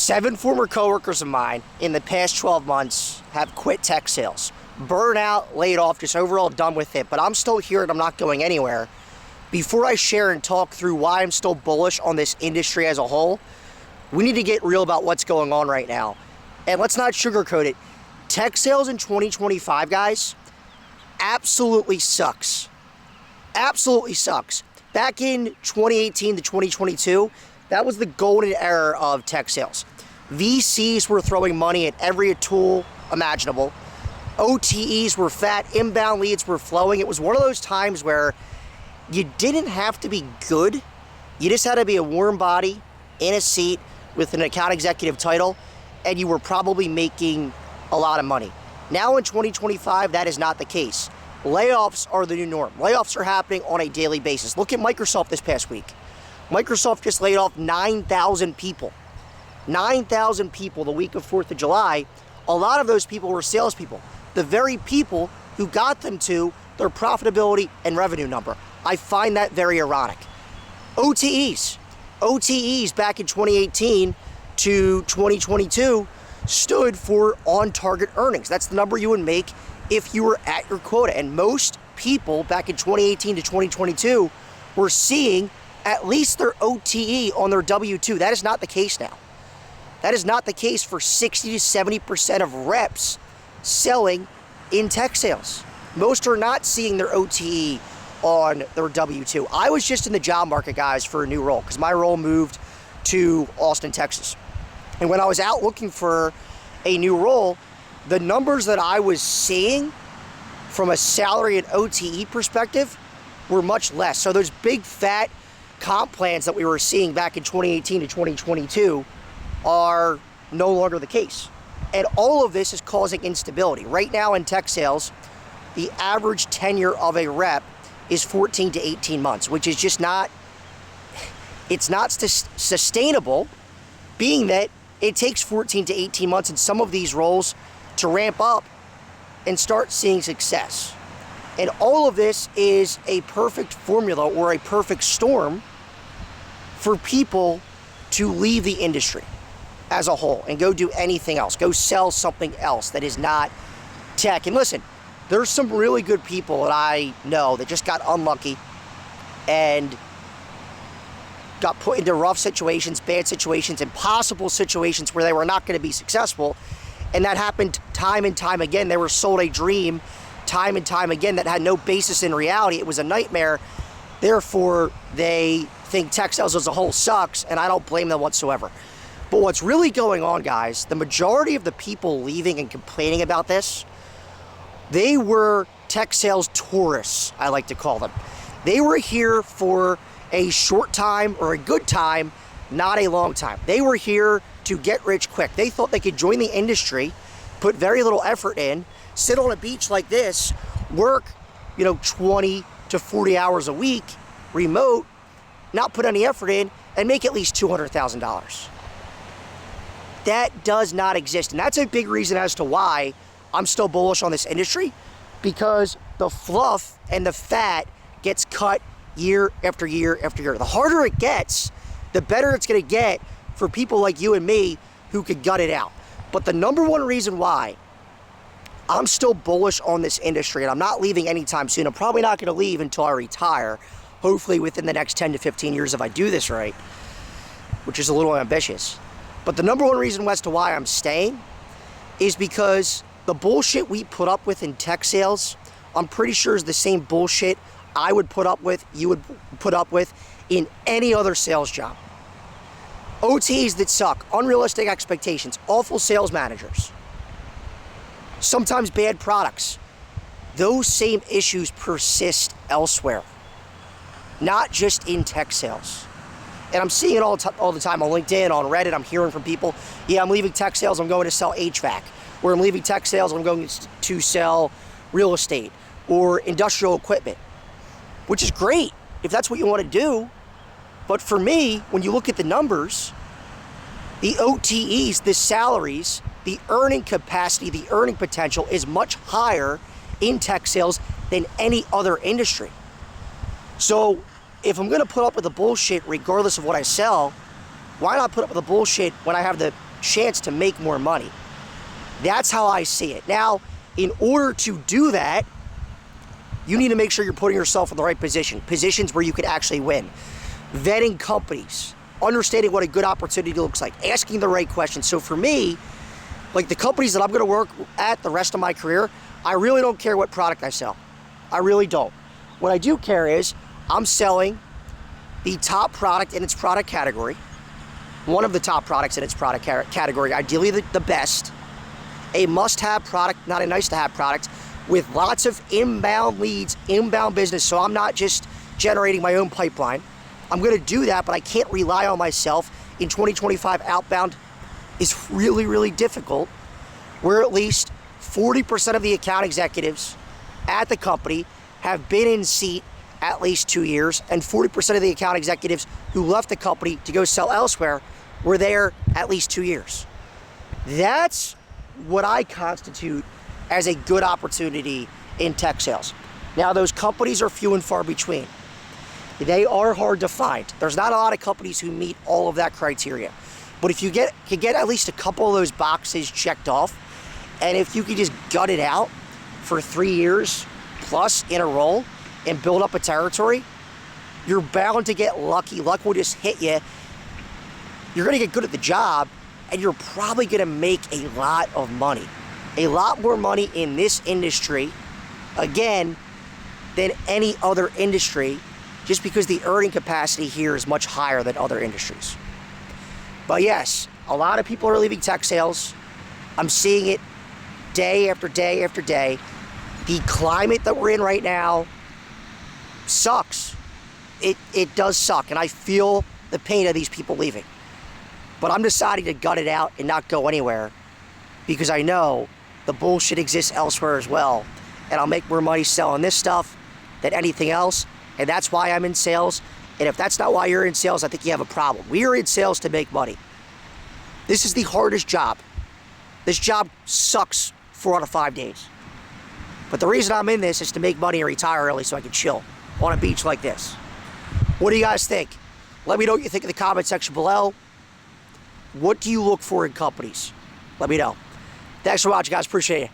7 former coworkers of mine in the past 12 months have quit tech sales. Burnout, laid off, just overall done with it. But I'm still here and I'm not going anywhere. Before I share and talk through why I'm still bullish on this industry as a whole, we need to get real about what's going on right now. And let's not sugarcoat it. Tech sales in 2025, guys, absolutely sucks. Absolutely sucks. Back in 2018 to 2022, that was the golden era of tech sales. VCs were throwing money at every tool imaginable. OTEs were fat, inbound leads were flowing. It was one of those times where you didn't have to be good. You just had to be a warm body in a seat with an account executive title, and you were probably making a lot of money. Now in 2025, that is not the case. Layoffs are the new norm. Layoffs are happening on a daily basis. Look at Microsoft this past week. Microsoft just laid off 9,000 people. 9,000 people the week of 4th of July. A lot of those people were salespeople. The very people who got them to their profitability and revenue number. I find that very ironic. OTEs. OTEs back in 2018 to 2022 stood for on-target earnings. That's the number you would make if you were at your quota. And most people back in 2018 to 2022 were seeing at least their OTE on their W-2. That is not the case now. That is not the case for 60 to 70% of reps selling in tech sales. Most are not seeing their OTE on their W-2. I was just in the job market, guys, for a new role because my role moved to Austin, Texas. And when I was out looking for a new role, the numbers that I was seeing from a salary and OTE perspective were much less. So those big fat comp plans that we were seeing back in 2018 to 2022 are no longer the case. And all of this is causing instability. Right now in tech sales, the average tenure of a rep is 14 to 18 months, which is just not, it's not sustainable, being that it takes 14 to 18 months in some of these roles to ramp up and start seeing success. And all of this is a perfect formula or a perfect storm for people to leave the industry as a whole and go do anything else, go sell something else that is not tech. And listen, there's some really good people that I know that just got unlucky and got put into rough situations, bad situations, impossible situations where they were not going to be successful. And that happened time and time again. They were sold a dream time and time again that had no basis in reality. It was a nightmare. Therefore, they think tech sales as a whole sucks, and I don't blame them whatsoever. But what's really going on, guys, the majority of the people leaving and complaining about this, they were tech sales tourists, I like to call them. They were here for a short time or a good time, not a long time. They were here to get rich quick. They thought they could join the industry, put very little effort in, sit on a beach like this, work, 20 to 40 hours a week, remote, not put any effort in, and make at least $200,000. That does not exist. And that's a big reason as to why I'm still bullish on this industry, because the fluff and the fat gets cut year after year after year. The harder it gets, the better it's going to get for people like you and me who could gut it out. But the number one reason why I'm still bullish on this industry, and I'm not leaving anytime soon, I'm probably not going to leave until I retire, hopefully within the next 10 to 15 years if I do this right, which is a little ambitious. But the number one reason as to why I'm staying is because the bullshit we put up with in tech sales, I'm pretty sure is the same bullshit I would put up with, you would put up with in any other sales job. OTs that suck, unrealistic expectations, awful sales managers, sometimes bad products. Those same issues persist elsewhere, not just in tech sales. And I'm seeing it all the time on LinkedIn, on Reddit. I'm hearing from people, yeah, I'm leaving tech sales, I'm going to sell HVAC. Or I'm leaving tech sales, I'm going to sell real estate or industrial equipment, which is great if that's what you want to do. But for me, when you look at the numbers, the OTEs, the salaries, the earning capacity, the earning potential is much higher in tech sales than any other industry. So if I'm going to put up with the bullshit regardless of what I sell, why not put up with the bullshit when I have the chance to make more money. That's how I see it. Now, in order to do that, you need to make sure you're putting yourself in the right positions where you could actually win. Vetting companies, understanding what a good opportunity looks like, asking the right questions. So for me, like the companies that I'm gonna work at the rest of my career, I really don't care what product I sell. I really don't. What I do care is I'm selling the top product in its product category, one of the top products in its product category, ideally the best, a must-have product, not a nice-to-have product, with lots of inbound leads, inbound business, so I'm not just generating my own pipeline. I'm gonna do that, but I can't rely on myself. In 2025, outbound is really, really difficult, where at least 40% of the account executives at the company have been in seat at least 2 years, and 40% of the account executives who left the company to go sell elsewhere were there at least 2 years. That's what I constitute as a good opportunity in tech sales. Now, those companies are few and far between. They are hard to find. There's not a lot of companies who meet all of that criteria. But if you can get at least a couple of those boxes checked off, and if you can just gut it out for 3 years plus in a row and build up a territory, you're bound to get lucky. Luck will just hit you. You're gonna get good at the job, and you're probably gonna make a lot of money. A lot more money in this industry, again, than any other industry, just because the earning capacity here is much higher than other industries. But yes, a lot of people are leaving tech sales. I'm seeing it day after day after day. The climate that we're in right now sucks. It does suck, and I feel the pain of these people leaving. But I'm deciding to gut it out and not go anywhere, because I know the bullshit exists elsewhere as well, and I'll make more money selling this stuff than anything else, and that's why I'm in sales. And if that's not why you're in sales, I think you have a problem. We are in sales to make money. This is the hardest job. This job sucks 4 out of 5 days. But the reason I'm in this is to make money and retire early so I can chill on a beach like this. What do you guys think? Let me know what you think in the comment section below. What do you look for in companies? Let me know. Thanks for watching, guys. Appreciate it.